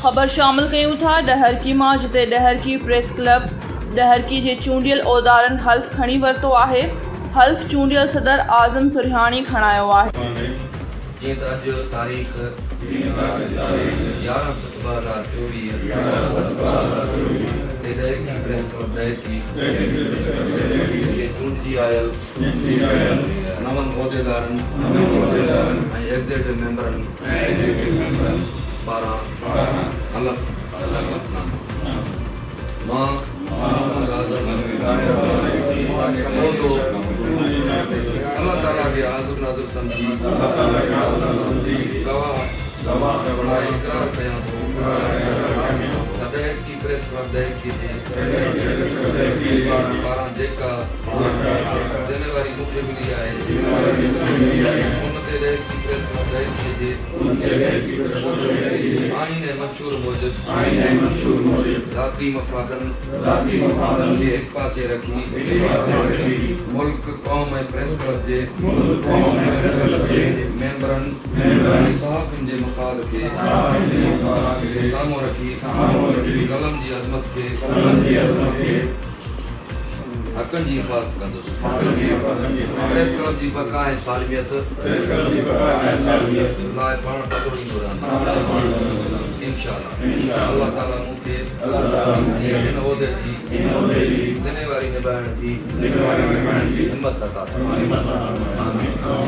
ख़बर शामिल कयूं था। डहर की मां जिते डहर की प्रेस क्लब डहर की जे चूंडियल उहिदेदारनि हल्फ खणी वरितो आहे। हल्फ चूंडियल सदर आज़म सुरहानी खणायो आहे। जीअं त अॼु तारीख़ 11 सितंबर 2024 ते डहर की प्रेस क्लब डहर की जे चूंडजी आयल नवनि उहिदेदारनि ऐं एग्ज़ीक्यूटिव मेंबरनि पारां हलफ़ मां मोहम्मद आज़म अल्लाह ताला के हाज़िर नाज़िर समझी गवाह इक़रार कयां थो त डहर की प्रेस क्लब डहर की जे पारां जेका ज़िम्मेवारी मूंखे मिली आहे उन ते डहर की प्रेस क्लब डहर की जे आईन मंशूर मूजिब ज़ाती मफ़ादनि खे हिकु पासे रखी मुल्क क़ौम ऐं प्रेस क्लब जे मेंबरनि ऐं सहाफ़ियुनि जे मफ़ाद खे साम्हूं रखी क़लम जी अज़मत खे हक़नि जी हिफ़ाज़त कंदुसि। प्रेस क्लब जी बक़ा ऐं सालमियत लाइ पाण पतो ॾींदो रहंदुसि इंशाअल्लाह। अल्लाह ताला मूंखे हिन उहिदे जी ज़िम्मेवारी निभाइण जी हिम्मत अता फरमाए।